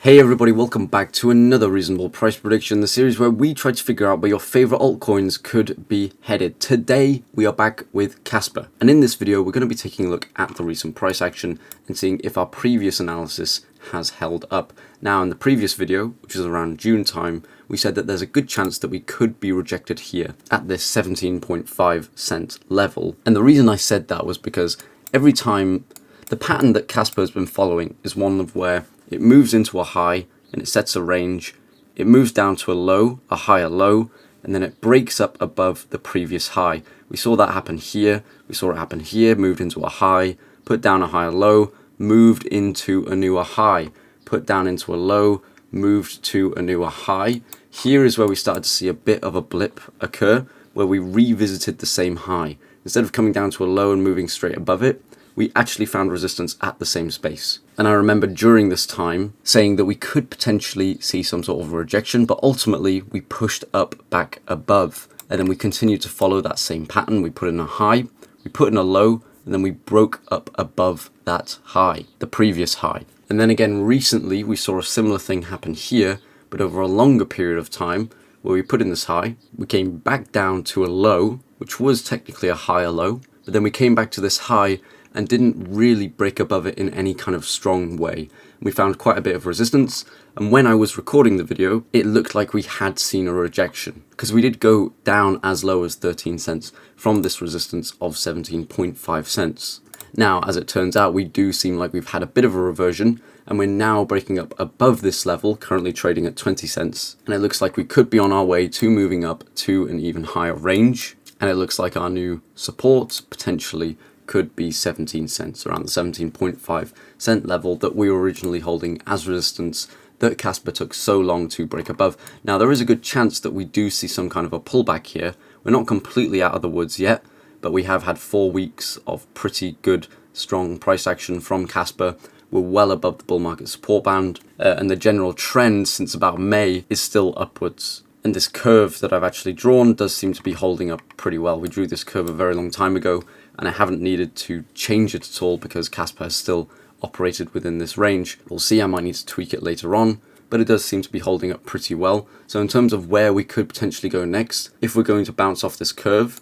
Hey everybody, welcome back to another reasonable price prediction, the series where we try to figure out where your favorite altcoins could be headed. Today we are back with Kaspa, and in this video we're going to be taking a look at the recent price action and seeing if our previous analysis has held up. Now in the previous video, which is around June time, we said that there's a good chance that we could be rejected here at this 17.5 cent level. And the reason I said that was because every time the pattern that Kaspa has been following is one of where it moves into a high and it sets a range, it moves down to a low, a higher low, and then it breaks up above the previous high. We saw that happen here, we saw it happen here, moved into a high, put down a higher low, moved into a newer high, put down into a low, moved to a newer high. Here is where we started to see a bit of a blip occur, where we revisited the same high. Instead of coming down to a low and moving straight above it, we actually found resistance at the same space. And I remember during this time saying that we could potentially see some sort of a rejection, but ultimately we pushed up back above. And then we continued to follow that same pattern. We put in a high, we put in a low, and then we broke up above that high, the previous high. And then again, recently we saw a similar thing happen here, but over a longer period of time, where we put in this high, we came back down to a low, which was technically a higher low, but then we came back to this high and didn't really break above it in any kind of strong way. We found quite a bit of resistance, and when I was recording the video, it looked like we had seen a rejection, because we did go down as low as 13 cents from this resistance of 17.5 cents. Now, as it turns out, we do seem like we've had a bit of a reversion, and we're now breaking up above this level, currently trading at 20 cents, and it looks like we could be on our way to moving up to an even higher range, and it looks like our new support potentially could be 17 cents, around the 17.5 cent level that we were originally holding as resistance that Kaspa took so long to break above. Now there is a good chance that we do see some kind of a pullback here. We're not completely out of the woods yet, but we have had 4 weeks of pretty good, strong price action from Kaspa. We're well above the bull market support band, and the general trend since about May is still upwards. And this curve that I've actually drawn does seem to be holding up pretty well. We drew this curve a very long time ago, and I haven't needed to change it at all because Kaspa has still operated within this range. We'll see, I might need to tweak it later on, but it does seem to be holding up pretty well. So in terms of where we could potentially go next, if we're going to bounce off this curve,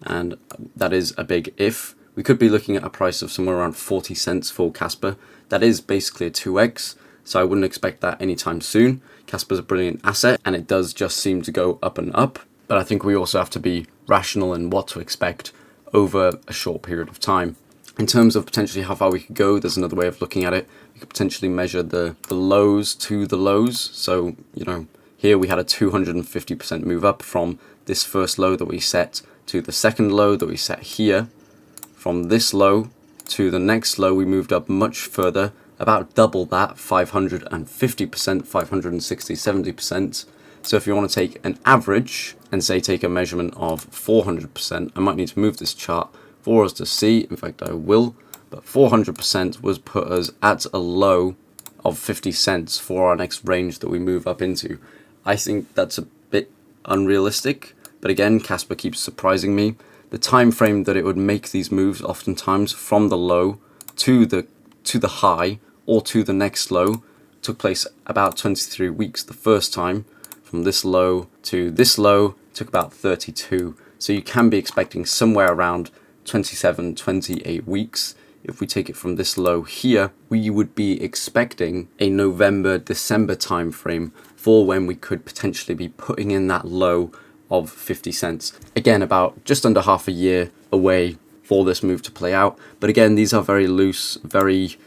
and that is a big if, we could be looking at a price of somewhere around 40 cents for Kaspa. That is basically a 2x, so I wouldn't expect that anytime soon. Kaspa's a brilliant asset, and it does just seem to go up and up, but I think we also have to be rational in what to expect over a short period of time. In terms of potentially how far we could go, there's another way of looking at it. We could potentially measure the lows to the lows. So, here we had a 250% move up from this first low that we set to the second low that we set here. From this low to the next low, we moved up much further, about double that, 550%, 560, 70%. So if you want to take an average and say take a measurement of 400%, I might need to move this chart for us to see. In fact, I will. But 400% was put us at a low of 50 cents for our next range that we move up into. I think that's a bit unrealistic. But again, Kaspa keeps surprising me. The time frame that it would make these moves oftentimes from the low to the high or to the next low took place about 23 weeks the first time. From this low to this low took about 32. So you can be expecting somewhere around 27, 28 weeks. If we take it from this low here, we would be expecting a November, December time frame for when we could potentially be putting in that low of 50 cents. Again, about just under half a year away for this move to play out. But again, these are very loose, very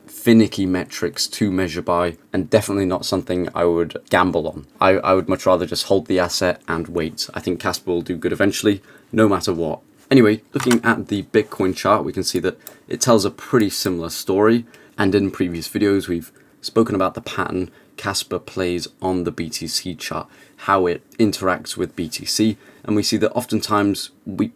finicky metrics to measure by, and definitely not something I would gamble on. I would much rather just hold the asset and wait. I think Kaspa will do good eventually, no matter what. Anyway, looking at the Bitcoin chart, we can see that it tells a pretty similar story, and in previous videos we've spoken about the pattern Kaspa plays on the BTC chart, how it interacts with BTC, and we see that oftentimes we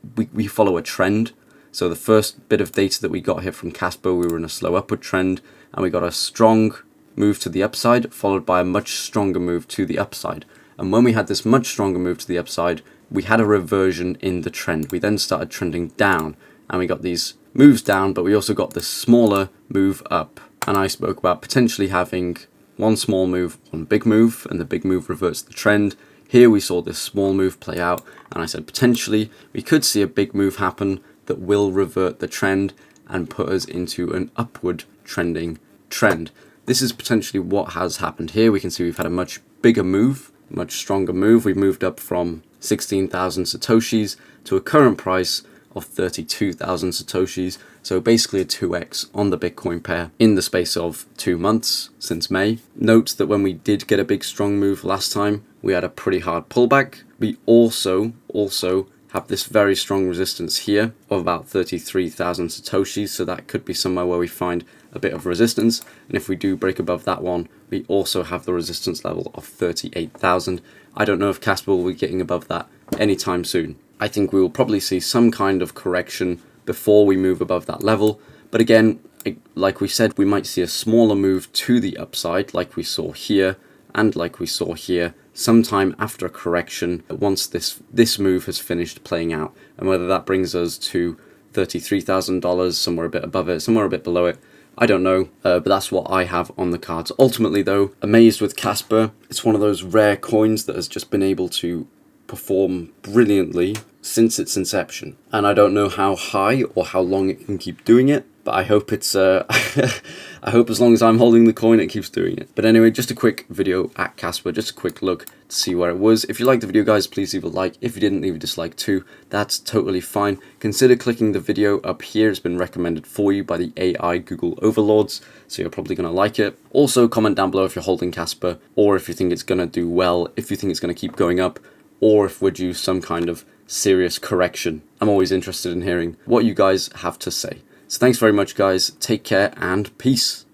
follow a trend. So the first bit of data that we got here from Kaspa, we were in a slow upward trend, and we got a strong move to the upside, followed by a much stronger move to the upside. And when we had this much stronger move to the upside, we had a reversion in the trend. We then started trending down, and we got these moves down, but we also got this smaller move up. And I spoke about potentially having one small move, one big move, and the big move reverts the trend. Here we saw this small move play out, and I said potentially we could see a big move happen that will revert the trend and put us into an upward trending trend. This is potentially what has happened here. We can see we've had a much bigger move, much stronger move. We've moved up from 16,000 Satoshis to a current price of 32,000 Satoshis. So basically a 2x on the Bitcoin pair in the space of 2 months since May. Note that when we did get a big strong move last time, we had a pretty hard pullback. We also have this very strong resistance here of about 33,000 Satoshis. So that could be somewhere where we find a bit of resistance. And if we do break above that one, we also have the resistance level of 38,000. I don't know if Kaspa will be getting above that anytime soon. I think we will probably see some kind of correction before we move above that level. But again, like we said, we might see a smaller move to the upside like we saw here and like we saw here sometime after a correction once this move has finished playing out. And whether that brings us to $33,000, somewhere a bit above it, somewhere a bit below it, I don't know, but that's what I have on the cards. Ultimately though, amazed with Kaspa. It's one of those rare coins that has just been able to perform brilliantly since its inception. And I don't know how high or how long it can keep doing it, but I hope it's I hope as long as I'm holding the coin it keeps doing it. But anyway, just a quick video at Kaspa, just a quick look to see where it was. If you liked the video guys, please leave a like. If you didn't, leave a dislike too. That's totally fine. Consider clicking the video up here. It's been recommended for you by the AI Google overlords, so you're probably going to like it. Also comment down below if you're holding Kaspa, or if you think it's going to do well, if you think it's going to keep going up, or if we're due some kind of serious correction. I'm always interested in hearing what you guys have to say. So thanks very much guys, take care and peace.